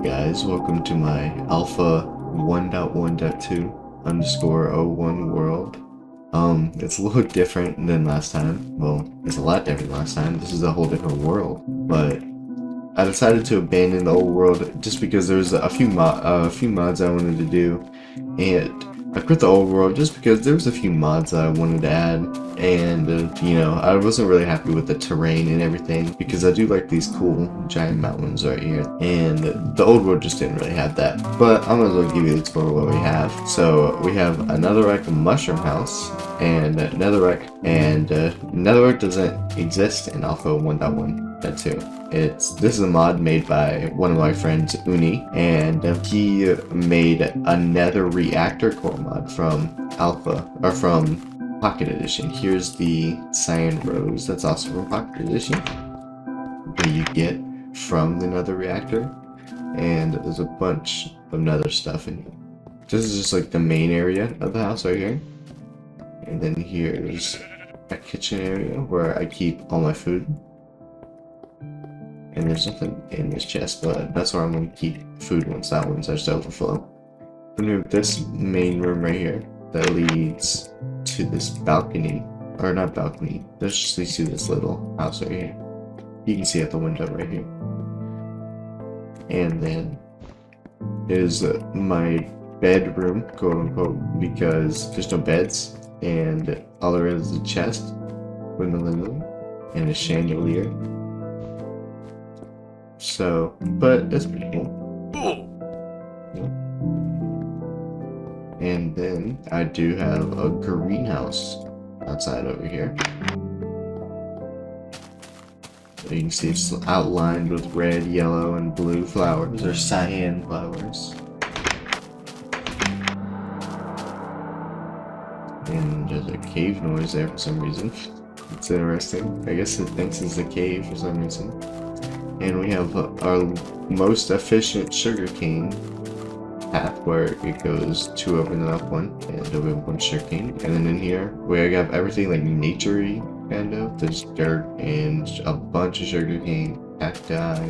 Guys, welcome to my alpha 1.1.2_01 world. It's a little different than last time. Well, it's a lot different than last time. This is a whole different world, but I decided to abandon the old world just because there was a few mods I wanted to do, and I quit the old world just because there was a few mods that I wanted to add, and I wasn't really happy with the terrain and everything because I do like these cool giant mountains right here, and the old world just didn't really have that. But I might as well give you a tour of what we have. So we have a netherrack mushroom house and netherrack, and netherrack doesn't exist in alpha 1.1.2. This is a mod made by one of my friends, Uni, and he made a nether reactor core mod from Pocket Edition. Here's the cyan rose that's also from Pocket Edition that you get from the nether reactor, and there's a bunch of nether stuff in here. This is just like the main area of the house right here, and then here's a kitchen area where I keep all my food. And there's nothing in this chest, but that's where I'm going to keep food once that one starts to overflow. Then we have this main room right here that leads to this balcony, or not balcony, that just leads to this little house right here. You can see out the window right here. And then is my bedroom, quote unquote, because there's no beds, and all there is a chest with no linen and a chandelier. So, but that's pretty cool. Yeah. And then I do have a greenhouse outside over here. You can see it's outlined with red, yellow, and blue flowers, or cyan flowers. And there's a cave noise there for some reason. It's interesting. I guess it thinks it's a cave for some reason. And we have our most efficient sugarcane path where it goes two over and then up one, and we have one sugarcane. And then in here we have everything like nature-y kind of. There's dirt and a bunch of sugarcane, cacti.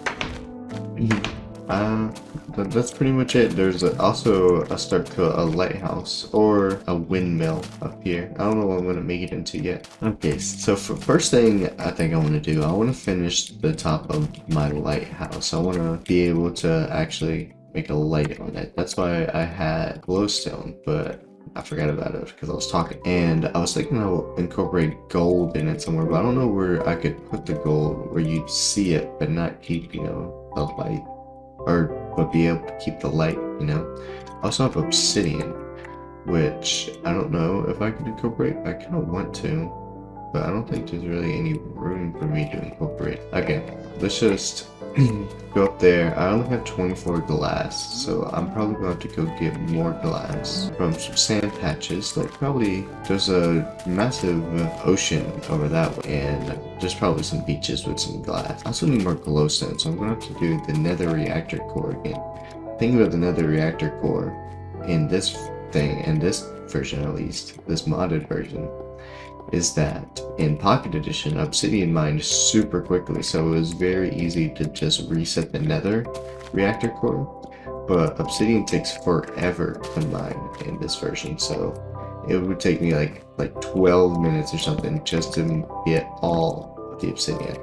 But that's pretty much it. There's also a start to a lighthouse or a windmill up here. I don't know what I'm going to make it into yet. Okay, so for first thing I think I want to do, I want to finish the top of my lighthouse. I want to be able to actually make a light on it. That's why I had glowstone, but I forgot about it because I was talking. And I was thinking I'll incorporate gold in it somewhere, but I don't know where I could put the gold where you'd see it but not keep, the light. But be able to keep the light, I also have obsidian, which I don't know if I could incorporate. I kind of want to, but I don't think there's really any room for me to incorporate. Okay, let's just go up there. I only have 24 glass, so I'm probably going to have to go get more glass from some sand patches. Like probably there's a massive ocean over that way, and there's probably some beaches with some glass. I also need more glowstone, so I'm going to have to do the nether reactor core again. Think about the nether reactor core in this thing, in this version at least, this modded version, is that in Pocket Edition, obsidian mined super quickly, so it was very easy to just reset the nether reactor core, but obsidian takes forever to mine in this version, so it would take me like 12 minutes or something just to get all of the obsidian,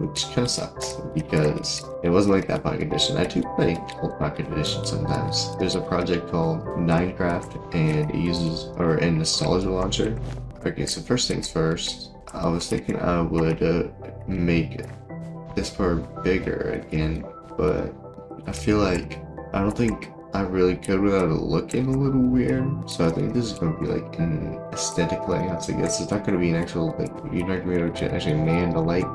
which kind of sucks because it wasn't like that Pocket Edition. I do play old Pocket Edition sometimes. There's a project called Minecraft, and it uses an nostalgia launcher. Okay, so first things first, I was thinking I would make this part bigger again, but I feel like I don't think I really could without it looking a little weird. So I think this is going to be like an aesthetic lighthouse, I guess. It's not going to be an actual, you're not going to be able to actually man the light,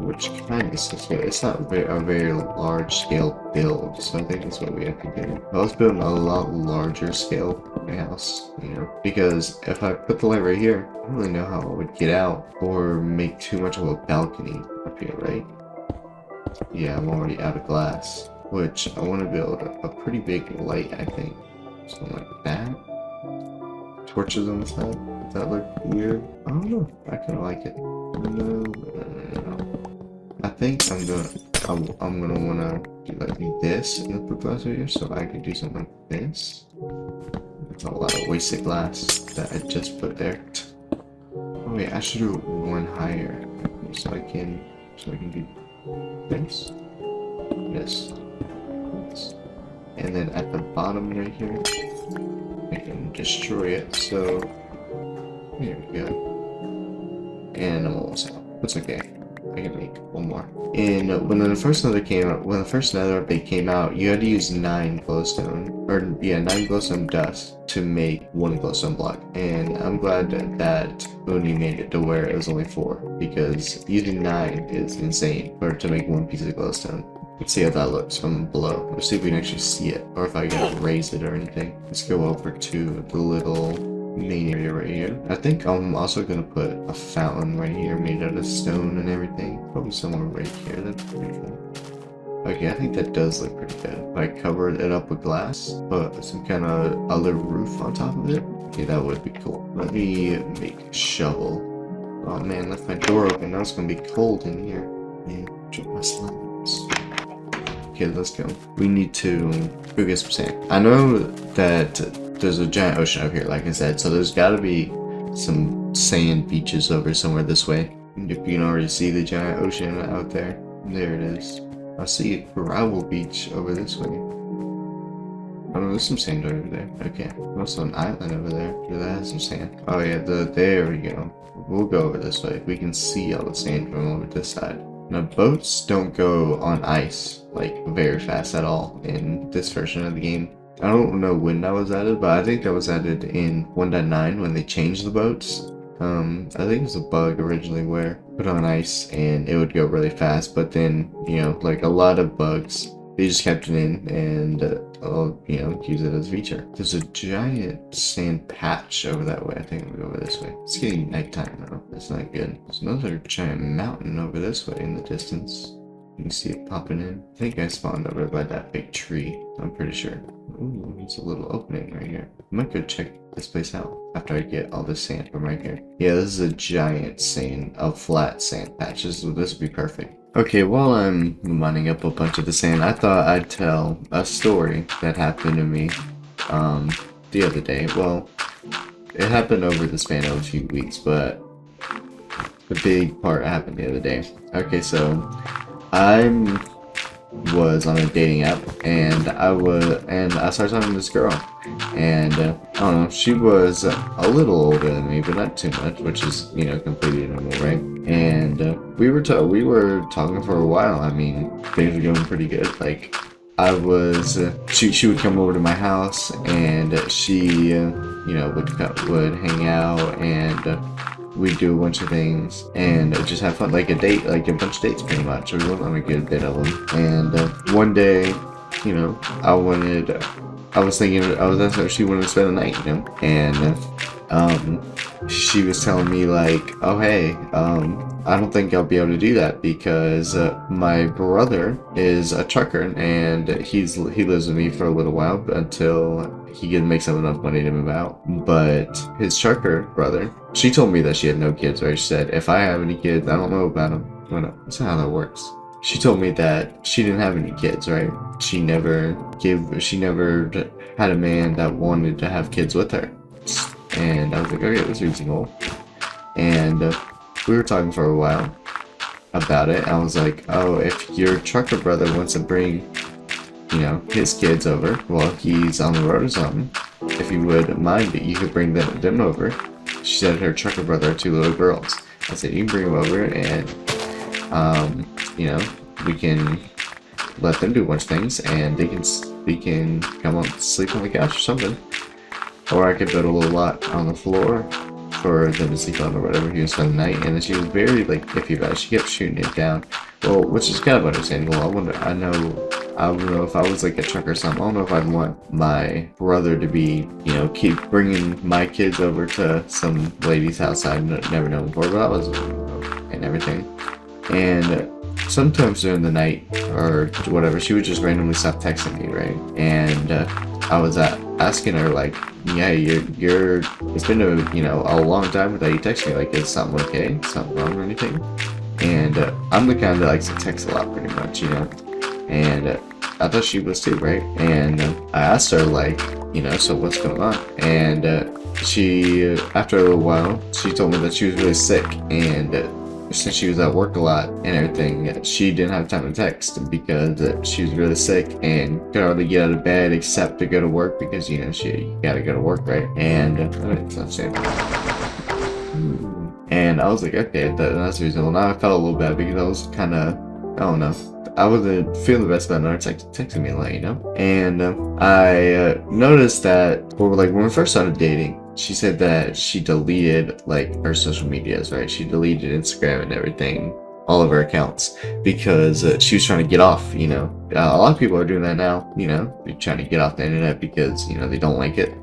which kind of sucks. It's not a very large scale build, so I think that's what we have to do. I was building a lot larger scale house, because if I put the light right here, I don't really know how I would get out or make too much of a balcony up here, right? Yeah, I'm already out of glass, which I want to build a pretty big light, I think. Something like that. Torches on the side. Does that look weird? I don't know. I kind of like it. No. I think I'm gonna I'm gonna wanna do like this in the fruit glass over here, so I can do something like this. That's a lot of wasted glass that I just put there. Oh wait, I should do one higher, so I can do this, this, and then at the bottom right here, I can destroy it. So here we go, and I'm almost out. It's okay. I can make one more. And when the first nether update came out, you had to use 9 glowstone, or yeah, 9 glowstone dust to make 1 glowstone block. And I'm glad that Uni made it to where it was only 4, because using 9 is insane to make 1 piece of glowstone. Let's see how that looks from below. Let's see if we can actually see it, or if I can raise it or anything. Let's go over to the little main area right here. I think I'm also gonna put a fountain right here made out of stone and everything. Probably somewhere right here. That's pretty cool. Okay, I think that does look pretty good. If I covered it up with glass, put some kind of other roof on top of it. Okay, that would be cool. Let me make a shovel. Oh man, left my door open. Now it's gonna be cold in here. Man, drop my slimes. Okay, let's go. We need to go get some sand. I know that there's a giant ocean over here, like I said, so there's gotta be some sand beaches over somewhere this way. If you can already see the giant ocean out there, there it is. I see a gravel beach over this way. Oh no, there's some sand over there. Okay, also an island over there. That has some sand. Oh yeah, there we go. We'll go over this way. We can see all the sand from over this side. Now, boats don't go on ice, like, very fast at all in this version of the game. I don't know when that was added, but I think that was added in 1.9 when they changed the boats. I think it was a bug originally where put on ice and it would go really fast, but then, you know, like a lot of bugs, they just kept it in and, you know, use it as a feature. There's a giant sand patch over that way. I think we'll go over this way. It's getting nighttime though. That's not good. There's another giant mountain over this way in the distance. You can see it popping in. I think I spawned over by that big tree. I'm pretty sure. Ooh, there's a little opening right here. I might go check this place out after I get all this sand from right here. Yeah, this is a giant flat sand patch. This would be perfect. Okay, while I'm mining up a bunch of the sand, I thought I'd tell a story that happened to me the other day. Well, it happened over the span of a few weeks, but the big part happened the other day. Okay, so I was on a dating app, and I started talking to this girl, and I don't know, she was a little older than me, but not too much, which is, you know, completely normal, right? And we were talking for a while. I mean, things were going pretty good. Like, she would come over to my house, and she, you know, would hang out, and we'd do a bunch of things and just have fun, like a date, like a bunch of dates pretty much. We went on a good bit of them. And one day, you know, I was thinking, I was asking her if she wanted to spend the night, you know, and she was telling me like, oh hey, I don't think I'll be able to do that because my brother is a trucker and he lives with me for a little while until he can make enough money to move out. But his trucker brother, she told me that she had no kids, right? She said, if I have any kids, I don't know about them. Well, no, that's not how that works. She told me that she didn't have any kids, right? She never had a man that wanted to have kids with her. And I was like, okay, that's reasonable. And we were talking for a while about it. I was like, oh, if your trucker brother wants to bring, you know, his kids over while he's on the road or something, if you would mind it, you could bring them over. She said her trucker brother had 2 little girls. I said, you can bring them over and, you know, we can let them do a bunch of things and we can come up sleep on the couch or something. Or I could build a little lot on the floor for them to sleep on or whatever he was for the night. And then she was very like iffy about it. She kept shooting it down. Well, which is kind of understandable. I don't know if I was like a trucker or something. I don't know if I'd want my brother to be, you know, keep bringing my kids over to some lady's house I'd never known before, but I was, and everything. And sometimes during the night or whatever, she would just randomly stop texting me, right? And I was asking her like, yeah, it's been a long time without you texting me. Like, is something okay? Something wrong or anything? and I'm the kind that likes to text a lot, pretty much, you know. And I thought she was too, right? And I asked her, like, you know, so what's going on? And she, after a little while, she told me that she was really sick, and since she was at work a lot and everything, she didn't have time to text because she was really sick and could hardly get out of bed except to go to work because, you know, she gotta go to work, right? And and I was like, okay, that's reasonable. Now I felt a little bad because I was kind of, I don't know, I wasn't feeling the best about her texting me a lot, you know? And I noticed that, well, like when we first started dating, she said that she deleted like her social medias, right? She deleted Instagram and everything, all of her accounts, because she was trying to get off, you know? A lot of people are doing that now, you know? They're trying to get off the internet because, you know, they don't like it,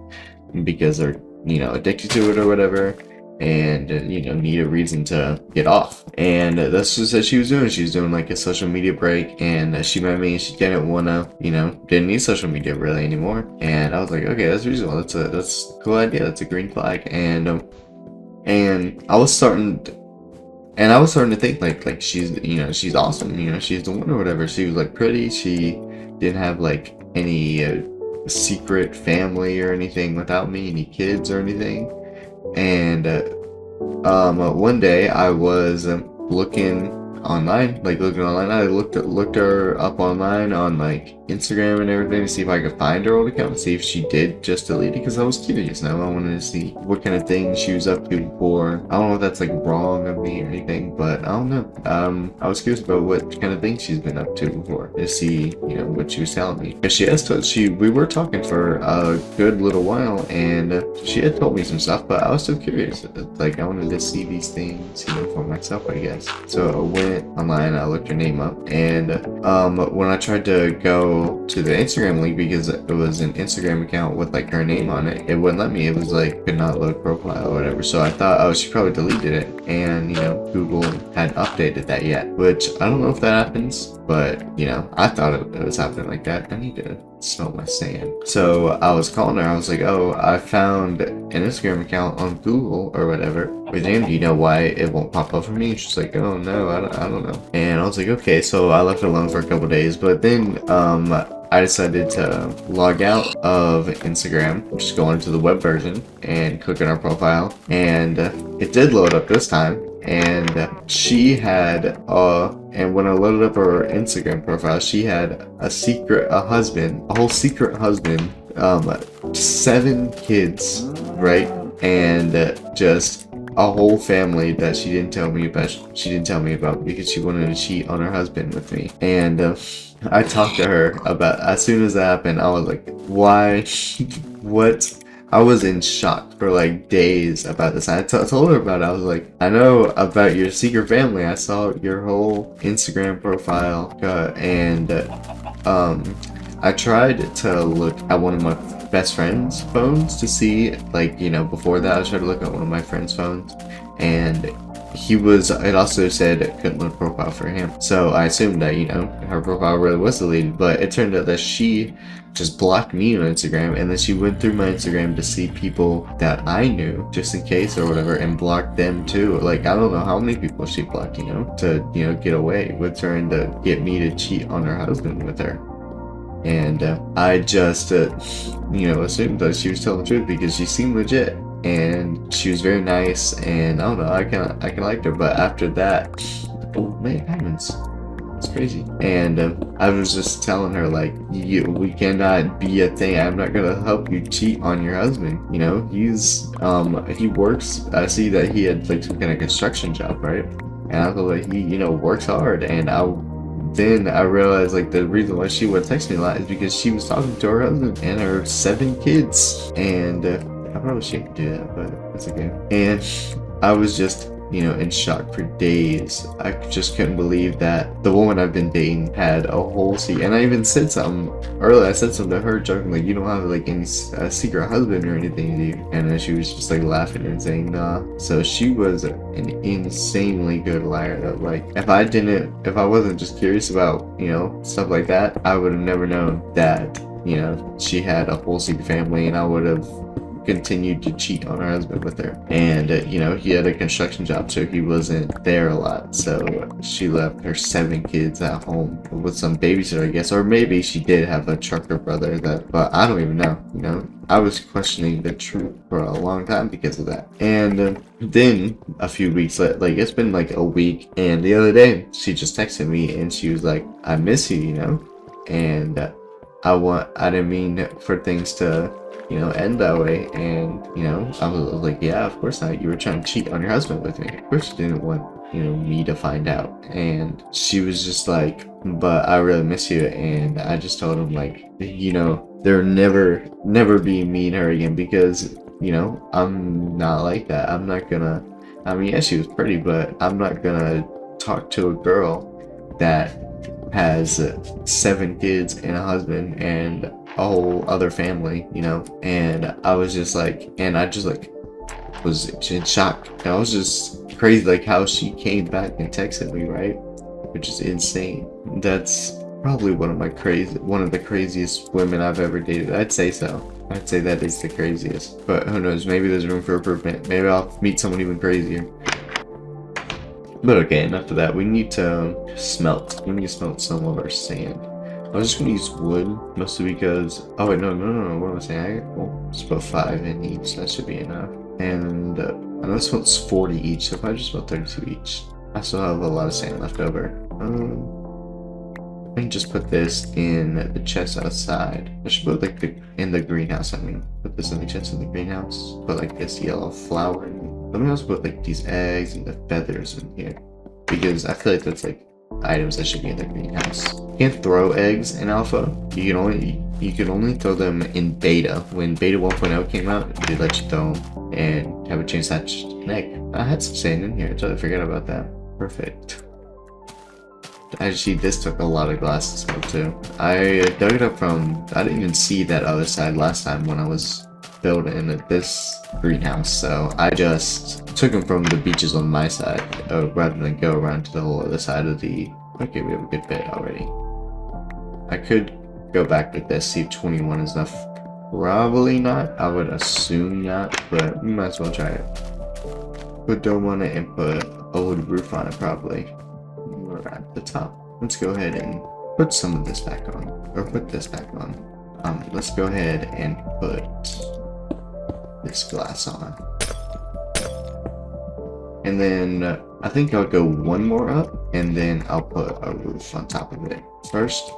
because they're, you know, addicted to it or whatever, and you know, need a reason to get off. And that's just what she was doing. She was doing like a social media break, and she met me and she didn't wanna, you know, didn't need social media really anymore. And I was like, okay, that's reasonable, that's a cool idea, that's a green flag. And I was starting to think like she's, you know, she's awesome, you know, she's the one or whatever. She was like pretty, she didn't have like any secret family or anything without me, any kids or anything. And one day I was looking online, I looked her up online on like Instagram and everything to see if I could find her old account and see if she did just delete it, because I was curious now. I wanted to see what kind of things she was up to before. I don't know if that's like wrong of me or anything, but I don't know. I was curious about what kind of things she's been up to before, to see, you know, what she was telling me. Because we were talking for a good little while, and she had told me some stuff, but I was still curious. Like I wanted to see these things, you know, for myself, I guess. So I went online, I looked her name up, and when I tried to go to the Instagram link, because it was an Instagram account with like her name on it, it wouldn't let me. It was like could not load profile or whatever. So I thought, oh, she probably deleted it, and you know, Google hadn't updated that yet, which I don't know if that happens, but you know, I thought it was happening like that. I need to smell my sand. So I was calling her, I was like, oh, I found an Instagram account on Google or whatever with name, do you know why it won't pop up for me? She's like, oh no, I don't know. And I was like, okay. So I left it alone for a couple days, but then I decided to log out of Instagram, just go into the web version and click on our profile, and it did load up this time. And she had and when I loaded up her Instagram profile, she had a whole secret husband, 7 kids, right? And just a whole family that she didn't tell me about because she wanted to cheat on her husband with me. And I talked to her about, as soon as that happened, I was like, why? What? I was in shock for like days about this. I told her about it. I was like, I know about your secret family. I saw your whole Instagram profile, and I tried to look at one of my best friend's phones to see, like, you know, before that I tried to look at one of my friend's phones, and it also said it couldn't load profile for him. So I assumed that, you know, her profile really was deleted, but it turned out that she just blocked me on Instagram, and then she went through my Instagram to see people that I knew just in case or whatever, and blocked them too. Like, I don't know how many people she blocked, you know, to, you know, get away with her and to get me to cheat on her husband with her. And I just you know, assumed that she was telling the truth because she seemed legit and she was very nice, and I don't know, I kind of liked her. But after that, oh man, heavens, it's crazy. And I was just telling her, like, we cannot be a thing. I'm not gonna help you cheat on your husband. You know, he works. I see that he had like some kind of construction job, right? And I thought like he, you know, works hard. And then I realized like the reason why she would text me a lot is because she was talking to her husband and her 7 kids. And I probably shouldn't do that, but it's okay. And I was just, you know, in shock for days. I just couldn't believe that the woman I've been dating had a whole secret. And I even said something earlier. I said something to her, joking, like, you don't have like any secret husband or anything, do you? And then she was just like laughing and saying, nah. So she was an insanely good liar. That, like, if I wasn't just curious about, you know, stuff like that, I would have never known that, you know, she had a whole secret family, and I would have continued to cheat on her husband with her. And, you know, he had a construction job, so he wasn't there a lot. So she left her 7 kids at home with some babysitter, I guess. Or maybe she did have a trucker brother but I don't even know, you know. I was questioning the truth for a long time because of that. And then a few weeks later, like it's been like a week, and the other day she just texted me and she was like, I miss you, you know. And I didn't mean for things to, you know, end that way. And, you know, I was like, yeah, of course not. You were trying to cheat on your husband with me. Of course you didn't want, you know, me to find out. And she was just like, but I really miss you. And I just told him, like, you know, there'll never be me and her again, because, you know, I'm not like that. I'm not gonna, I mean, yeah, she was pretty, but I'm not gonna talk to a girl that has 7 kids and a husband and a whole other family, you know. And I was just like, and I just like was in shock. And I was just crazy, like how she came back and texted me, right? Which is insane. That's probably one of the craziest women I've ever dated. I'd say so. I'd say that is the craziest. But who knows? Maybe there's room for improvement. Maybe I'll meet someone even crazier. But okay, enough of that. We need to smelt. We need to smelt some of our sand. I was just gonna use wood, mostly because. Oh wait, no. What am I saying? Well, just put 5 in each. That should be enough. And I know this one's 40 each, so if I just put 32 each, I still have a lot of sand left over. I can just put this in the chest outside. I should put like in the greenhouse. I mean, put this in the chest in the greenhouse. Put like this yellow flower. Let me also put like these eggs and the feathers in here, because I feel like that's like items that should be in the greenhouse. You can't throw eggs in alpha. You can only throw them in beta. When beta 1.0 came out, they let you throw them and have a chance to hatch an egg. I had some sand in here. I totally forgot about that. Perfect. Actually, this took a lot of glass to smelt too. I dug it up from, I didn't even see that other side last time when I was building this greenhouse, so I just took them from the beaches on my side, rather than go around to the whole other side of the. Okay, we have a good bit already. I could go back with this, see if 21 is enough. Probably not. I would assume not, but we might as well try it. Put dome on it and put a wood roof on it, probably. We're at the top. Let's go ahead and put some of this back on, or put this back on. Let's go ahead and put this glass on. And then I think I'll go one more up, and then I'll put a roof on top of it. First,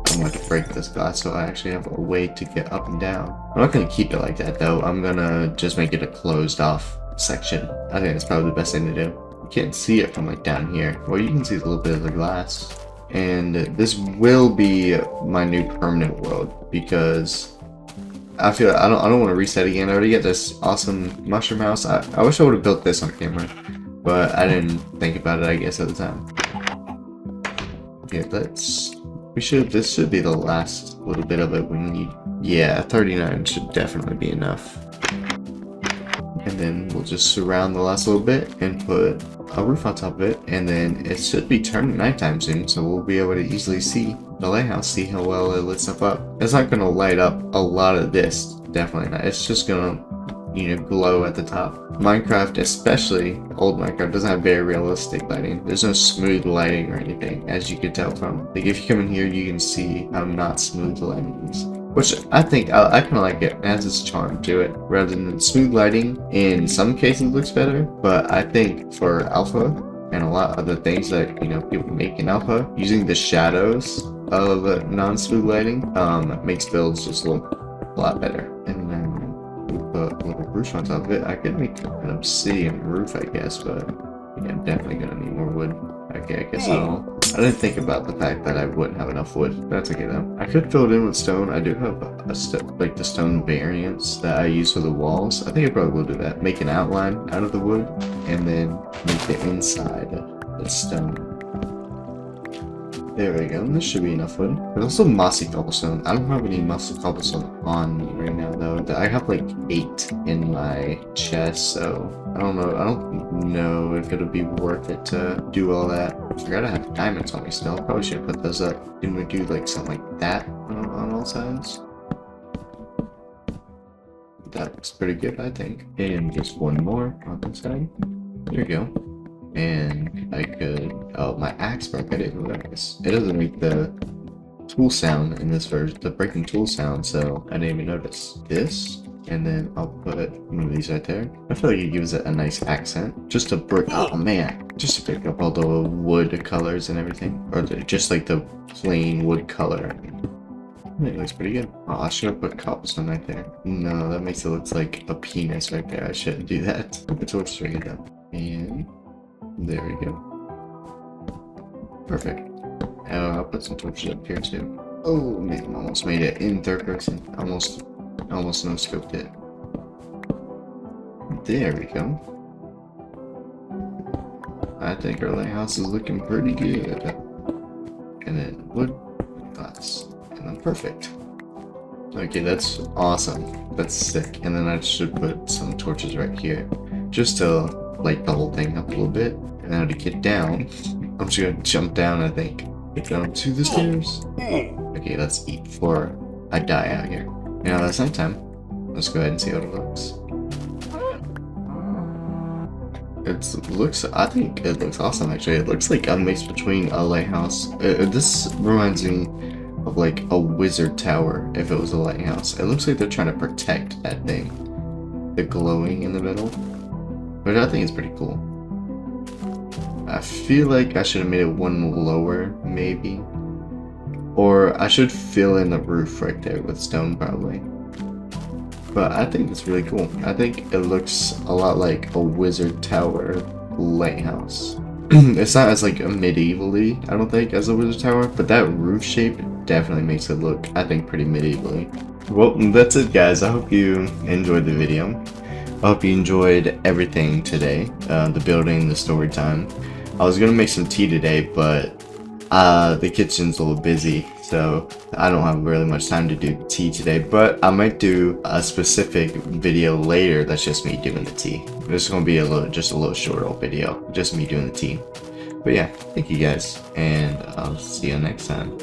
I'm going to break this glass so I actually have a way to get up and down. I'm not going to keep it like that though. I'm going to just make it a closed off section. I think that's probably the best thing to do. You can't see it from like down here. Well, you can see a little bit of the glass. And this will be my new permanent world, because I feel I don't want to reset again. I already get this awesome mushroom house. I wish I would have built this on camera, but I didn't think about it, I guess, at the time. Okay, this should be the last little bit of it we need. Yeah, 39 should definitely be enough. And then we'll just surround the last little bit and put a roof on top of it, and then it should be turning nighttime soon, so we'll be able to easily see the lighthouse, see how well it lit stuff up. It's not going to light up a lot of this, definitely not. It's just going to, you know, glow at the top. Minecraft, especially old Minecraft, doesn't have very realistic lighting. There's no smooth lighting or anything, as you can tell from. Like, if you come in here, you can see how not smooth the lighting is. Which I think, I kind of like it. It has its charm to it. Rather than smooth lighting, in some cases looks better, but I think for alpha, and a lot of the things that, you know, people make in alpha, using the shadows of non-smooth lighting makes builds just look a lot better. And then we put a little roof on top of it. I could make an obsidian roof, I guess, but yeah, I'm definitely gonna need more wood. Okay, I guess I didn't think about the fact that I wouldn't have enough wood. That's okay though. I could fill it in with stone. I do have like the stone variants that I use for the walls. I think I probably will do that. Make an outline out of the wood, and then make the inside the stone. There we go. This should be enough wood. There's also mossy cobblestone. I don't have any mossy cobblestone on me right now though. I have like 8 in my chest, so I don't know. I don't know if it'll be worth it to do all that. I forgot I have diamonds on me still. Probably should have put those up. Didn't we do like something like that on all sides? that looks pretty good, I think. And just one more on this side. There you go. And I could, oh, my axe broke. I didn't notice. It doesn't make the tool sound in this version, the breaking tool sound, so I didn't even notice this. And then I'll put one of these right there. I feel like it gives it a nice accent. Just to break, oh man, just to pick up all the wood colors and everything, or just like the plain wood color. It looks pretty good. Oh, I should have put cobblestone right there. No, that makes it look like a penis right there. I shouldn't do that. Put the torch right there. And there we go. Perfect. I'll put some torches up here too. Oh man, almost made it in third person. Almost no scoped it. There we go. I think our lighthouse is looking pretty good. And then wood, glass. And then perfect. Okay, that's awesome. That's sick. And then I should put some torches right here, just to light the whole thing up a little bit. And now to get down, I'm just gonna jump down, I think. Get down to the stairs. Okay, let's eat before I die out here. Now that's nighttime. Let's go ahead and see how it looks. I think it looks awesome actually. It looks like a mix between a lighthouse. This reminds me of like a wizard tower if it was a lighthouse. It looks like they're trying to protect that thing. The glowing in the middle. But I think it's pretty cool. I feel like I should have made it one lower, maybe. Or I should fill in the roof right there with stone probably. But I think it's really cool. I think it looks a lot like a wizard tower lighthouse. It's not as like a medievally, I don't think, as a wizard tower, but that roof shape definitely makes it look, I think, pretty medievally. Well, that's it guys. I hope you enjoyed the video. I hope you enjoyed everything today. The building, the story time. I was gonna make some tea today, but the kitchen's a little busy, so I don't have really much time to do tea today, but I might do a specific video later that's just me doing the tea. It's gonna be just a little short video, just me doing the tea. But yeah, thank you guys, and I'll see you next time.